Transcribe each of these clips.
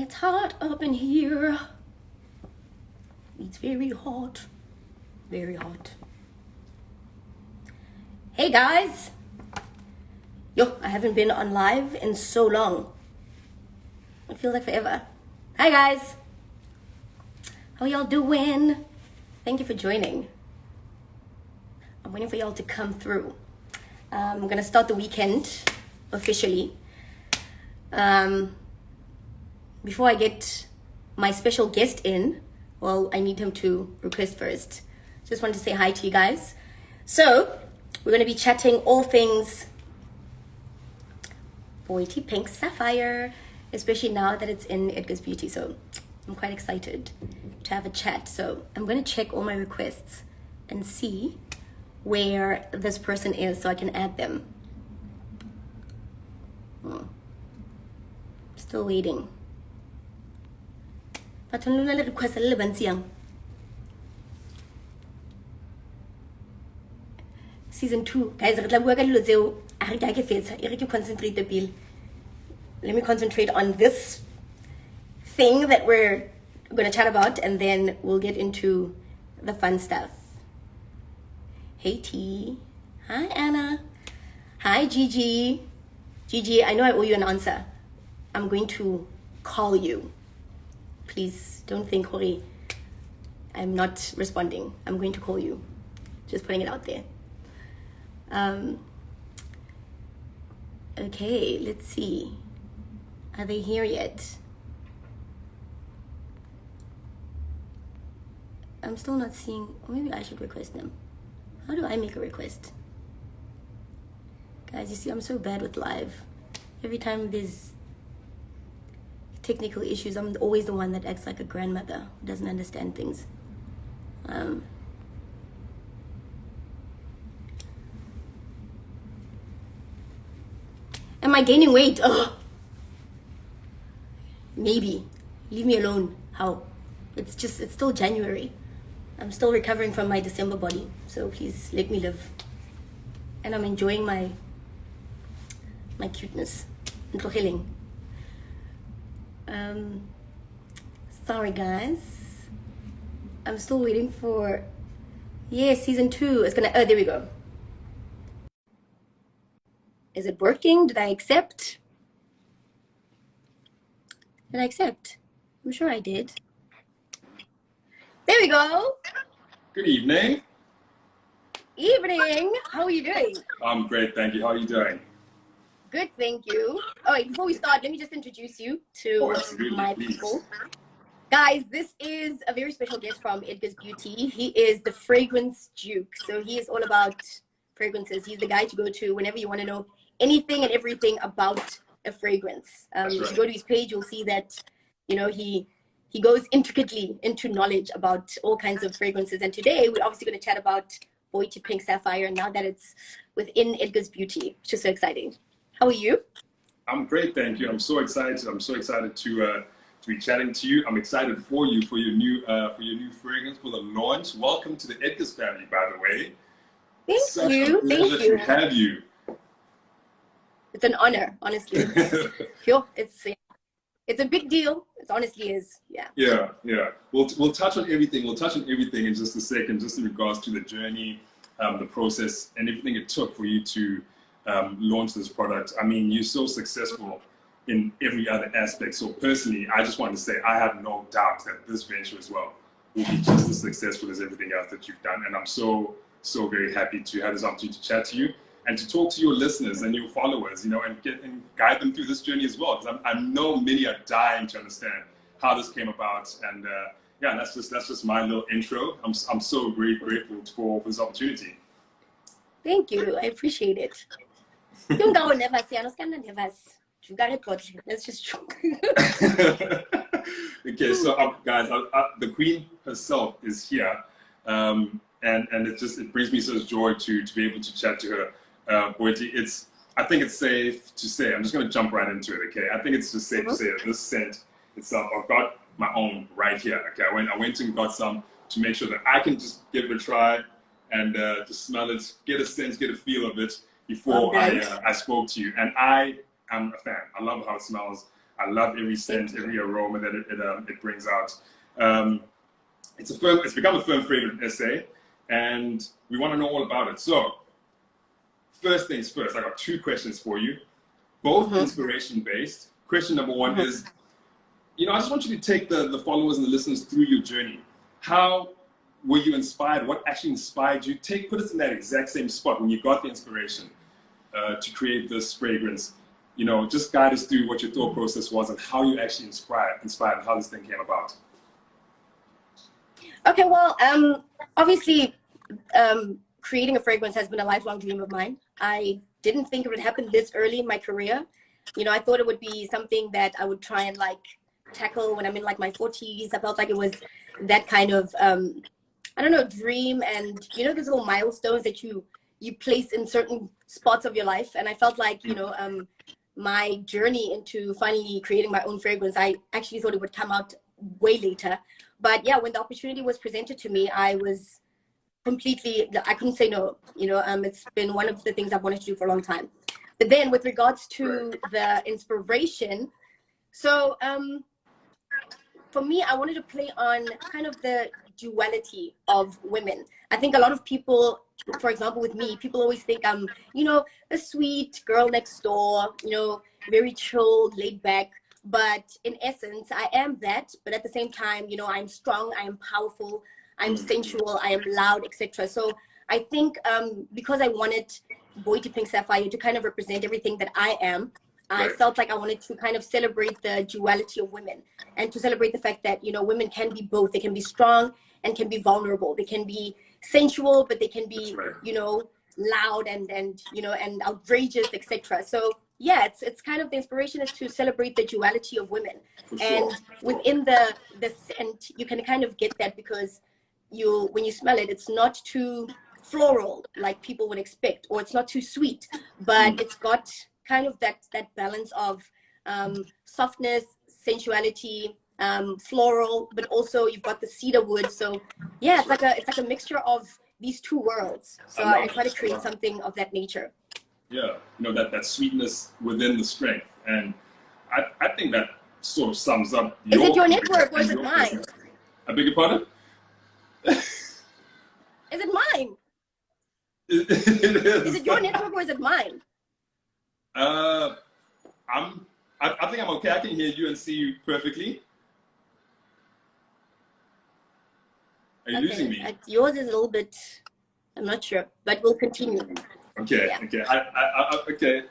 It's hot up in here. It's very hot. Very hot. Hey guys. Yo, I haven't been on live in so long. It feels like forever. Hi guys. How y'all doing? Thank you for joining. I'm waiting for y'all to come through. I'm gonna start the weekend officially. Before I get my special guest in, well, I need him to request first. Just wanted to say hi to you guys. So, we're going to be chatting all things Boity Pink Sapphire, especially now that it's in Edgars Beauty. So, I'm quite excited to have a chat. So, I'm going to check all my requests and see where this person is so I can add them. Still waiting. But I'm going to request a little bit. Season 2. Guys, let me concentrate on this thing that we're going to chat about, and then we'll get into the fun stuff. Hey T. Hi Anna. Hi Gigi. Gigi, I know I owe you an answer. I'm going to call you. Please don't think, Hori, I'm not responding. I'm going to call you. Just putting it out there. Okay, let's see. Are they here yet? I'm still not seeing. Maybe I should request them. How do I make a request? Guys, you see, I'm so bad with live. Every time there's technical issues, I'm always the one that acts like a grandmother who doesn't understand things. Am I gaining weight? Ugh. Maybe. Leave me alone. How? It's still January. I'm still recovering from my December body. So please let me live. And I'm enjoying my cuteness. Sorry guys. I'm still waiting for, season 2. It's gonna, there we go. Is it working? Did I accept? Did I accept? I'm sure I did. There we go. Good evening. Evening. How are you doing? I'm great, thank you. How are you doing? Good, thank you. Oh, wait, before we start, let me just introduce you to my people. Guys, this is a very special guest from Edgars Beauty. He is the fragrance duke. So he is all about fragrances. He's the guy to go to whenever you want to know anything and everything about a fragrance. If you go to his page, you'll see that, you know, he goes intricately into knowledge about all kinds of fragrances. And today we're obviously going to chat about Boity Pink Sapphire, now that it's within Edgars Beauty, which is so exciting. How are you? I'm great, thank you. I'm so excited. I'm so excited to be chatting to you. I'm excited for you for your new fragrance, for the launch. Welcome to the Edgars family, by the way. Thank you. Thank you. To have you. It's an honor, honestly. It's a big deal. It honestly is. Yeah. Yeah. We'll touch on everything. We'll touch on everything in just a second, just in regards to the journey, the process, and everything it took for you to launch this product. I mean, you're so successful in every other aspect. So personally, I just want to say I have no doubt that this venture as well will be just as successful as everything else that you've done. And I'm so very happy to have this opportunity to chat to you and to talk to your listeners and your followers, you know, and guide them through this journey as well. Because I know many are dying to understand how this came about. And that's just my little intro. I'm so very grateful for this opportunity. Thank you. I appreciate it. Don't go nervous. That's just true. Okay, so guys, the queen herself is here, and it brings me such joy to be able to chat to her. Boity, I think it's safe to say, I'm just going to jump right into it. Okay, I think it's just safe to say that this scent itself, I've got my own right here. Okay, I went and got some to make sure that I can just give it a try and just smell it, get a sense, get a feel of it before I spoke to you. And I am a fan. I love how it smells. I love every scent, every aroma that it brings out. It's become a firm favorite essay, and we want to know all about it. So, first things first, I got 2 questions for you, both inspiration-based. Question number 1 is, I just want you to take the followers and the listeners through your journey. How were you inspired? What actually inspired you? Put us in that exact same spot when you got the inspiration to create this fragrance. Just guide us through what your thought process was and how you actually inspired and how this thing came about. Okay, well, obviously, creating a fragrance has been a lifelong dream of mine. I didn't think it would happen this early in my career. I thought it would be something that I would try and tackle when I'm in my 40s. I felt like it was that kind of, I don't know, dream, and those little milestones that you place in certain spots of your life. And I felt like, my journey into finally creating my own fragrance, I actually thought it would come out way later. But yeah, when the opportunity was presented to me, I couldn't say no. It's been one of the things I've wanted to do for a long time. But then with regards to the inspiration, so for me, I wanted to play on kind of the duality of women. I think a lot of people, for example, with me, people always think I'm, a sweet girl next door, very chill, laid back. But in essence, I am that. But at the same time, I'm strong, I am powerful, I'm sensual, I am loud, etc. So I think because I wanted Boity Pink Sapphire to kind of represent everything that I am, I felt like I wanted to kind of celebrate the duality of women, and to celebrate the fact that, women can be both. They can be strong and can be vulnerable. They can be sensual, but they can be, loud and outrageous, etc. So yeah, it's kind of, the inspiration is to celebrate the duality of women. And within the scent, you can kind of get that because when you smell it, it's not too floral like people would expect, or it's not too sweet, but it's got kind of that balance of softness, sensuality, floral, but also you've got the cedar wood. So yeah, it's like a mixture of these 2 worlds. So I try to create something of that nature. Yeah, that sweetness within the strength, and I think that sort of sums up. Is it your network or is it mine? Business. I beg your pardon? Is it mine? It is. Is it your network or is it mine? I think I'm okay. I can hear you and see you perfectly. Are you losing me? Yours is a little bit, I'm not sure, but we'll continue. Okay, yeah. Okay. Okay.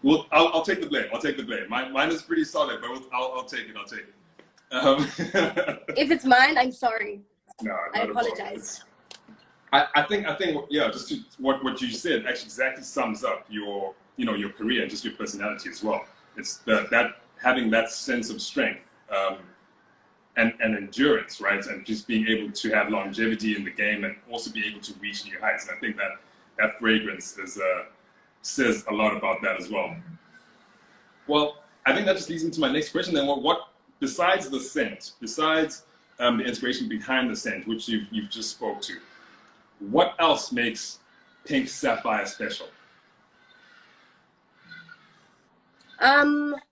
Well, I'll take the blame. I'll take the blame. Mine is pretty solid, but I'll take it. I'll take it. If it's mine, I'm sorry. No, I apologize. I think yeah, just what you said actually exactly sums up your your career and just your personality as well. It's that having that sense of strength and endurance, right? And just being able to have longevity in the game and also be able to reach new heights. And I think that fragrance says a lot about that as well. Well, I think that just leads into my next question then. What besides the scent, besides the inspiration behind the scent, which you've just spoke to, what else makes Pink Sapphire special?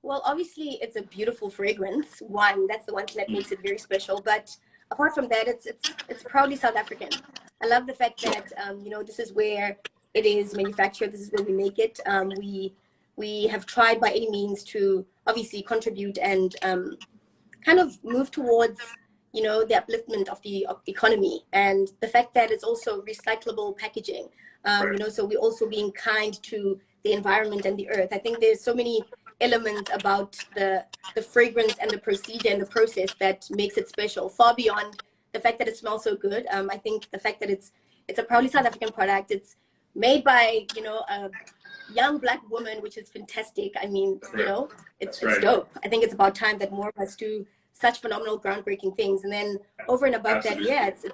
Well, obviously it's a beautiful fragrance. That's the one thing that makes it very special. But apart from that, it's proudly South African. I love the fact that this is where it is manufactured. This is where we make it. We have tried by any means to obviously contribute and kind of move towards the upliftment of the economy, and the fact that it's also recyclable packaging. So we're also being kind to the environment and the earth. I think there's so many elements about the fragrance and the procedure and the process that makes it special, far beyond the fact that it smells so good. I think the fact that it's a proudly South African product. It's made by a young Black woman, which is fantastic. I mean, it's dope. I think it's about time that more of us do such phenomenal, groundbreaking things. And then over and above that, yeah, it's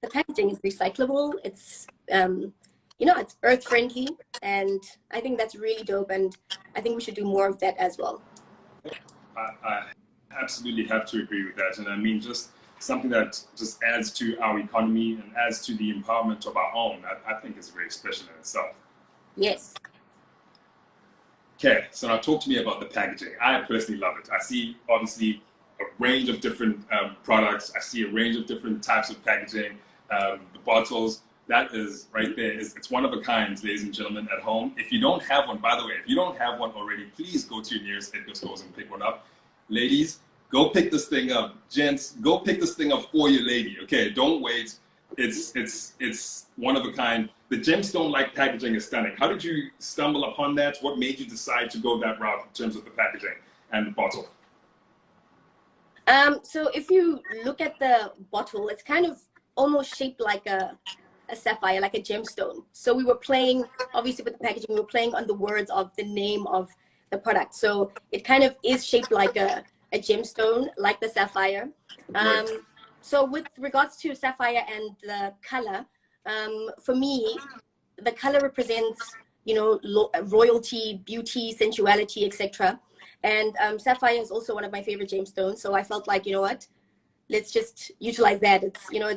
the packaging is recyclable. It's it's earth friendly, and I think that's really dope. And I think we should do more of that as well. I absolutely have to agree with that. And I mean, just something that just adds to our economy and adds to the empowerment of our own, I think is very special in itself. Yes. Okay, so now talk to me about the packaging. I personally love it. I see, obviously, a range of different products. I see a range of different types of packaging. The bottles, that is right there. It's one of a kind, ladies and gentlemen, at home. If you don't have one, by the way, if you don't have one already, please go to your nearest Edgars stores and pick one up. Ladies, go pick this thing up. Gents, go pick this thing up for your lady, okay? Don't wait. It's one of a kind. The gemstone-like packaging is stunning. How did you stumble upon that? What made you decide to go that route in terms of the packaging and the bottle? So if you look at the bottle, it's kind of almost shaped like a sapphire, like a gemstone. So we were playing, obviously with the packaging, we were playing on the words of the name of the product. So it kind of is shaped like a gemstone, like the sapphire. Right. So with regards to sapphire and the color, for me, the color represents, you know, royalty, beauty, sensuality, etc. And sapphire is also one of my favorite gemstones. So I felt like, you know what, let's just utilize that. It's, you know,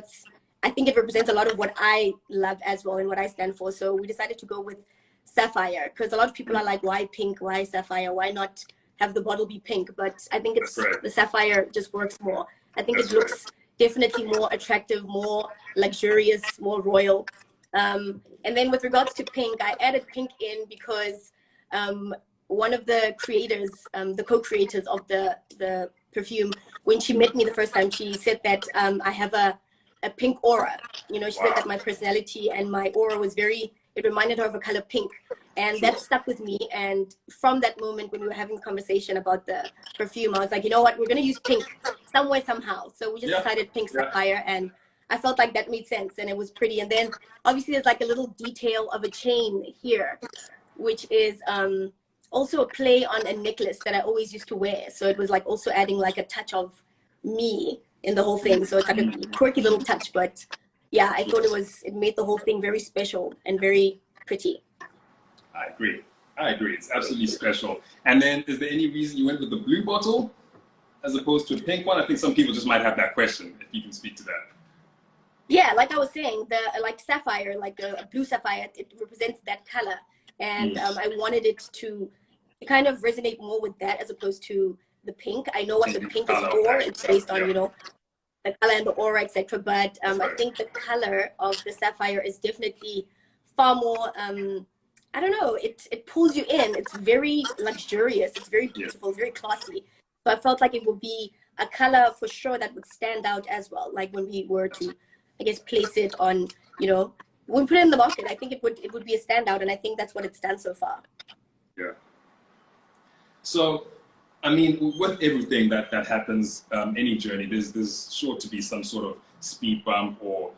I think it represents a lot of what I love as well and what I stand for. So we decided to go with sapphire because a lot of people are like, why pink? Why sapphire? Why not have the bottle be pink? But I think it's the sapphire just works more. I think it looks definitely more attractive, more luxurious, more royal. And then with regards to pink, I added pink in because one of the creators, the co-creators of the perfume, when she met me the first time, she said that I have a pink aura. You know, she said that my personality and my aura was very, it reminded her of a color pink. And that stuck with me. And from that moment when we were having a conversation about the perfume, I was like, you know what, we're going to use pink somewhere, somehow. So we just decided pink sapphire. And I felt like that made sense and it was pretty. And then obviously there's like a little detail of a chain here, which is also a play on a necklace that I always used to wear. So it was like also adding like a touch of me in the whole thing. So it's like a quirky little touch, but yeah, I thought it made the whole thing very special and very pretty. I agree. I agree. It's absolutely special. And then, is there any reason you went with the blue bottle as opposed to a pink one? I think some people just might have that question, if you can speak to that. Yeah, like I was saying, the like sapphire, like a blue sapphire, it represents that color. And I wanted it to kind of resonate more with that as opposed to the pink. I know what the pink is for. It's based on, you know, the color and the aura, etc. But I think the color of the sapphire is definitely far more, I don't know, it pulls you in. It's very luxurious. It's very beautiful, very classy. So I felt like it would be a color for sure that would stand out as well. Like when we were to, I guess, place it on, you know, when we put it in the market, I think it would be a standout. And I think that's what it's done so far. Yeah. So, I mean, with everything that happens, any journey, there's sure to be some sort of speed bump or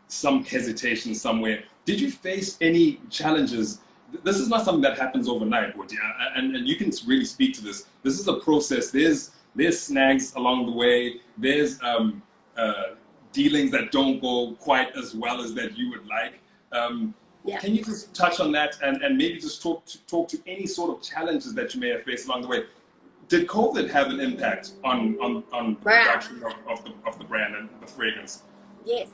some hesitation somewhere. Did you face any challenges? This is not something that happens overnight, Boity, and you can really speak to this. This is a process. There's snags along the way. There's dealings that don't go quite as well as that you would like. Can you just touch on that and maybe just talk to any sort of challenges that you may have faced along the way? Did COVID have an impact on production of the brand and the fragrance? Yes,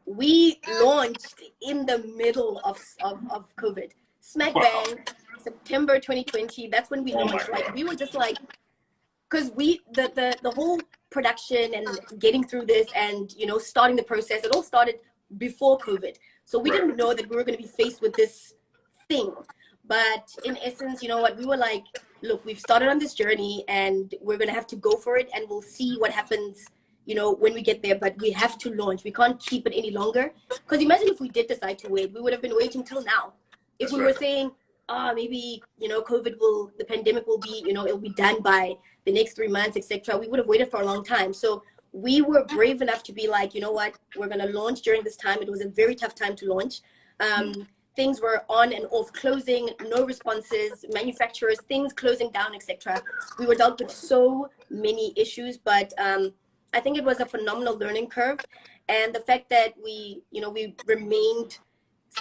we launched in the middle of COVID. Smack bang, September 2020. That's when we launched. Like we were just like, because the whole production and getting through this and, you know, starting the process, it all started before COVID. So we didn't know that we were going to be faced with this thing. But in essence, you know what, we were like, look, we've started on this journey and we're going to have to go for it and we'll see what happens, you know, when we get there. But we have to launch. We can't keep it any longer. Because imagine if we did decide to wait, we would have been waiting till now. If we were saying, maybe, you know, the pandemic will be, you know, it'll be done by the next 3 months, etc. We would have waited for a long time. So we were brave enough to be like, you know what, we're going to launch during this time. It was a very tough time to launch. Things were on and off, closing, no responses, manufacturers, things closing down, etc. We were dealt with so many issues, but I think it was a phenomenal learning curve. And the fact that we remained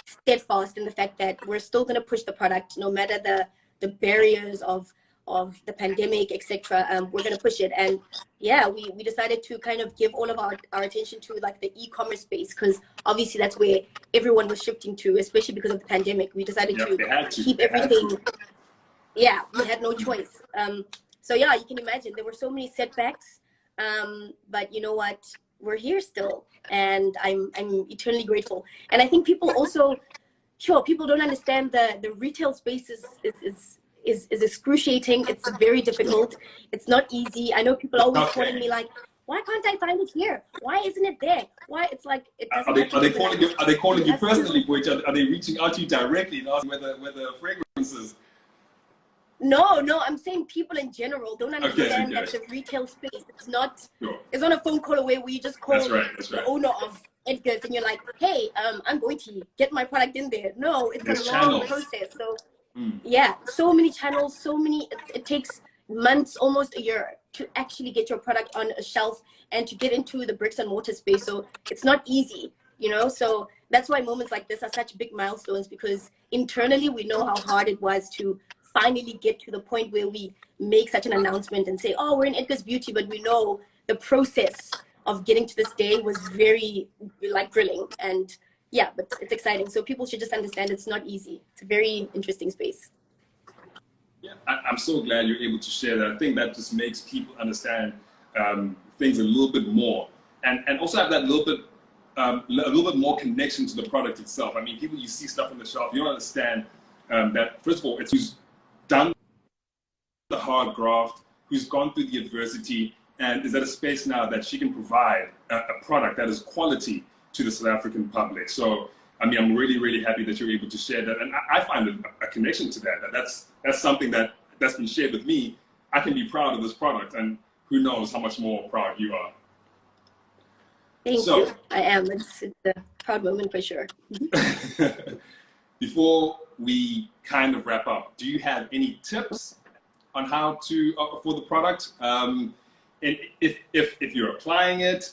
steadfast in the fact that we're still going to push the product no matter the barriers of of the pandemic, etc. We're going to push it. And yeah, we decided to kind of give all of our attention to like the e-commerce space, because obviously that's where everyone was shifting to, especially because of the pandemic. We decided to keep everything. Yeah, we had no choice. So yeah, you can imagine there were so many setbacks, but you know what? We're here still, and I'm eternally grateful. And I think people also, people don't understand the retail space is excruciating. It's very difficult. It's not easy. I know people are always calling me like, why can't I find it here? Why isn't it there? Why? It's like it doesn't. Are they calling you personally, Boity? Are they reaching out to you directly and asking whether fragrances? No, I'm saying people in general don't understand that the retail space, it's not a phone call away where you just call the owner of Edgars and you're like, hey, I'm Boity, get my product in there. No, it's a long process. So yeah, so many channels, it takes months, almost a year to actually get your product on a shelf and to get into the bricks and mortar space. So it's not easy, so that's why moments like this are such big milestones, because internally we know how hard it was to finally get to the point where we make such an announcement and say, oh, we're in Edgars Beauty, but we know the process of getting to this day was very grilling. And yeah, but it's exciting. So people should just understand it's not easy. It's a very interesting space. Yeah, I'm so glad you're able to share that. I think that just makes people understand things a little bit more, and also have that little bit more connection to the product itself. I mean, people, you see stuff on the shelf, you don't understand that, first of all, it's who's done the hard graft, who's gone through the adversity, and is at a space now that she can provide a product that is quality to the South African public. So, I mean, I'm really, really happy that you're able to share that. And I find a connection to that. That's something that's been shared with me. I can be proud of this product, and who knows how much more proud you are. Thank you. I am. It's a proud moment for sure. Before we kind of wrap up, do you have any tips on how to for the product? And if you're applying it,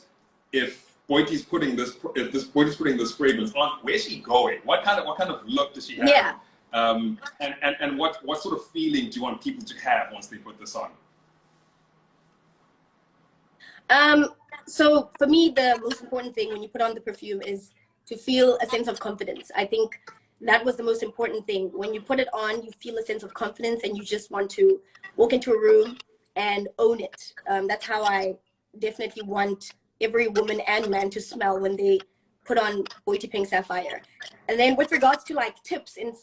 if Boity's putting this fragrance on, where's she going? What kind of look does she have? Yeah. And what sort of feeling do you want people to have once they put this on? So for me, the most important thing when you put on the perfume is to feel a sense of confidence. I think that was the most important thing. When you put it on, you feel a sense of confidence and you just want to walk into a room and own it. That's how I definitely want every woman and man to smell when they put on Boity Pink Sapphire. And then with regards to like tips in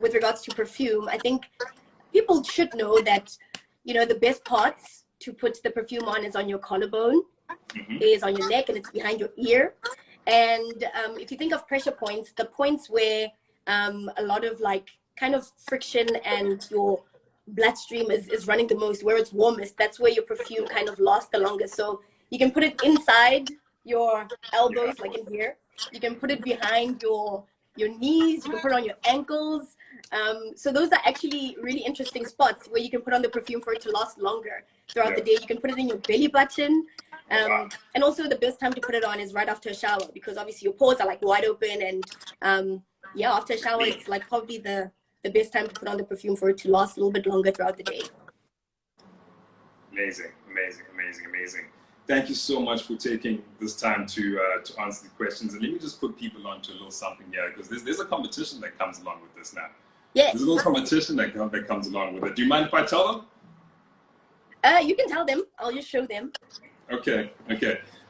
with regards to perfume, I think people should know that, the best parts to put the perfume on is on your collarbone, is on your neck, and it's behind your ear. And if you think of pressure points, the points where a lot of kind of friction and your bloodstream is running the most, where it's warmest, that's where your perfume kind of lasts the longest. So you can put it inside your elbows, like in here. You can put it behind your knees. You can put it on your ankles. So those are actually really interesting spots where you can put on the perfume for it to last longer throughout the day. You can put it in your belly button. And also the best time to put it on is right after a shower, because obviously your pores are like wide open, and yeah, after a shower it's like probably the best time to put on the perfume for it to last a little bit longer throughout the day. Amazing. Thank you so much for taking this time to answer the questions. And let me just put people onto a little something here, because there's a competition that comes along with this now. Yes. There's a little competition that comes along with it. Do you mind if I tell them? You can tell them. I'll just show them. Okay.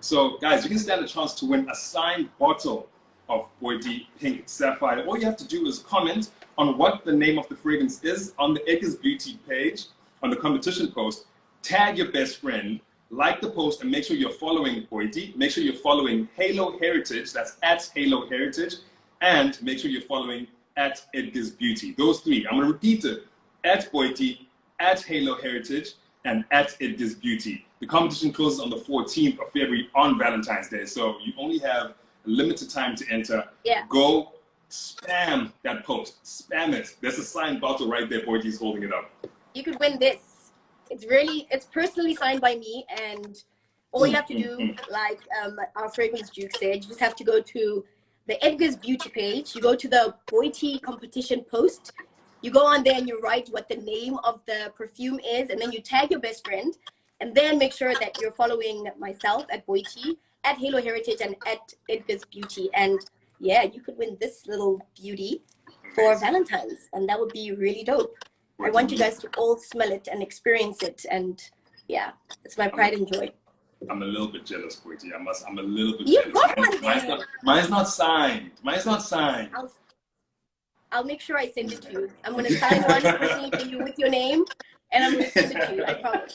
So, guys, you can stand a chance to win a signed bottle of Boity Pink Sapphire. All you have to do is comment on what the name of the fragrance is on the Edgars Beauty page, on the competition post. Tag your best friend, like the post, and make sure you're following Boity. Make sure you're following Halo Heritage, that's at Halo Heritage, and make sure you're following at Edgars Beauty. Those three. I'm going to repeat it. At Boity, at Halo Heritage, and at Edgars Beauty. The competition closes on the 14th of February on Valentine's Day, so you only have a limited time to enter. Yeah. Go spam that post. Spam it. There's a signed bottle right there. Boity's holding it up. You could win this. It's personally signed by me, and all you have to do, like our fragrance Duke said, you just have to go to the Edgars Beauty page. You go to the Boity competition post, You go on there and you write what the name of the perfume is, and then you tag your best friend, and then make sure that you're following myself at Boity, at Halo Heritage, and at Edgars Beauty. And yeah, you could win this little beauty for Valentine's, and that would be really dope. I want you guys to all smell it and experience it, and yeah, it's my pride and joy. I'm a little bit jealous, Boity. I'm a little bit You jealous. got one there. Mine's not signed. Mine's not signed. I'll make sure I send it to you. I'm going to sign one personally for you with your name, and I'm going to send it to you, I promise.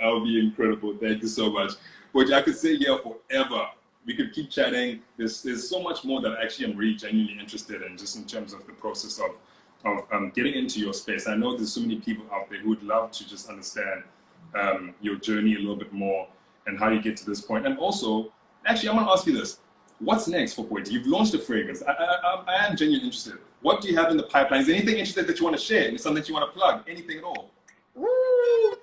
That would be incredible. Thank you so much. Boity, I could stay here forever. We could keep chatting. There's so much more that I actually am really genuinely interested in, just in terms of the process of getting into your space. I know there's so many people out there who would love to just understand your journey a little bit more and how you get to this point. And also, actually, I want to ask you this. What's next for Boity? You've launched a fragrance. I am genuinely interested. What do you have in the pipeline? Is there anything interesting that you want to share? Is something that you want to plug? Anything at all? Ooh.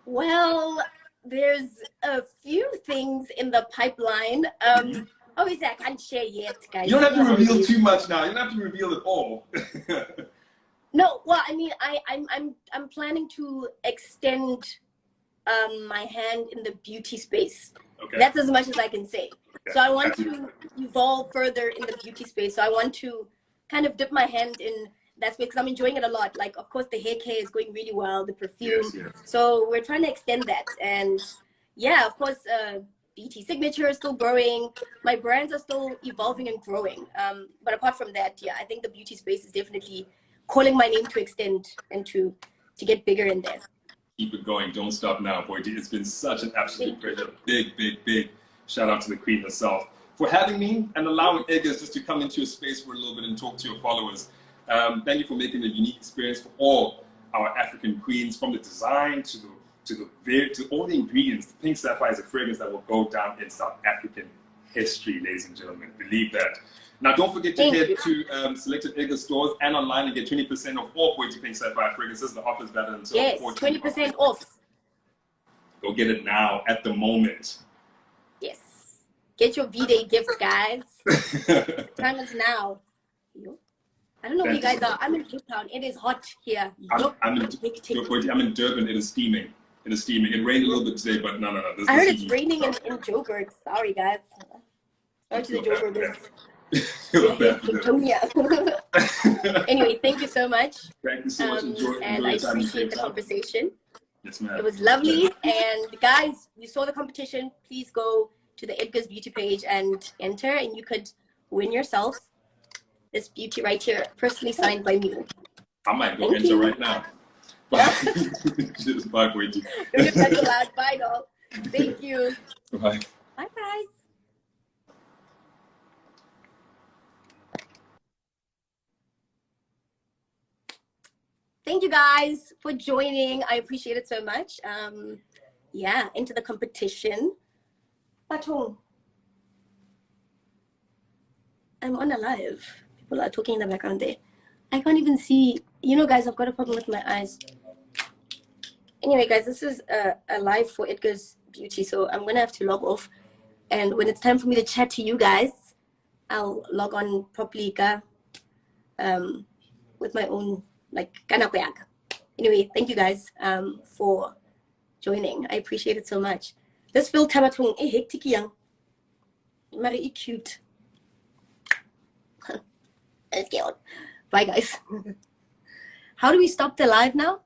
Well, there's a few things in the pipeline. Obviously, I can't share yet, guys. You don't have to reveal too much now. You don't have to reveal it all. No, well, I mean, I'm planning to extend my hand in the beauty space. Okay. That's as much as I can say. Okay. So I want to evolve further in the beauty space. So I want to kind of dip my hand in that space because I'm enjoying it a lot. Like, of course, the hair care is going really well, the perfume. Yes. So we're trying to extend that. And yeah, of course, BT Signature is still growing. My brands are still evolving and growing. But apart from that, yeah, I think the beauty space is definitely calling my name to extend and to get bigger in there. Keep it going. Don't stop now, Boity. It's been such an absolute pleasure. Big shout out to the queen herself for having me and allowing Edgars just to come into your space for a little bit and talk to your followers. Thank you for making a unique experience for all our African queens, from the design to all the ingredients. The Pink Sapphire is a fragrance that will go down in South African history, ladies and gentlemen. Believe that. Now, don't forget to head to selected Edgars stores and online and get 20% off all Boity Pink Sapphire fragrances. The offer is better until yes, 20% off. Go get it now, at the moment. Yes. Get your V-Day gift, guys. Time is now. I don't know where you guys are. I'm in Cape Town. It is hot here. I'm in Durban. It is steaming. It is steaming. It rained a little bit today, but no. I heard it's raining in Joburg. Sorry, guys. Sorry to the Joburgers. Anyway, thank you so much. Thank you so much. And I appreciate the conversation. Yes, ma'am. It was lovely. And guys, you saw the competition. Please go to the Edgars Beauty page and enter, and you could win yourself this beauty right here, personally signed by me. I might go enter right now. Bye. Cheers. Bye, Boity. Don't get that loud. Bye, doll. Thank you. Bye. Bye, guys. Thank you guys for joining. I appreciate it so much. Yeah, into the competition. Baton. I'm on a live. People are talking in the background there. I can't even see. You know, guys, I've got a problem with my eyes. Anyway, guys, this is a live for Edgars Beauty, so I'm going to have to log off. And when it's time for me to chat to you guys, I'll log on properly with my own, like, kanakoyak. Anyway, thank you guys for joining. I appreciate it so much. This Phil Tabatung, hectic young. Very cute. Let's get on. Bye, guys. How do we stop the live now?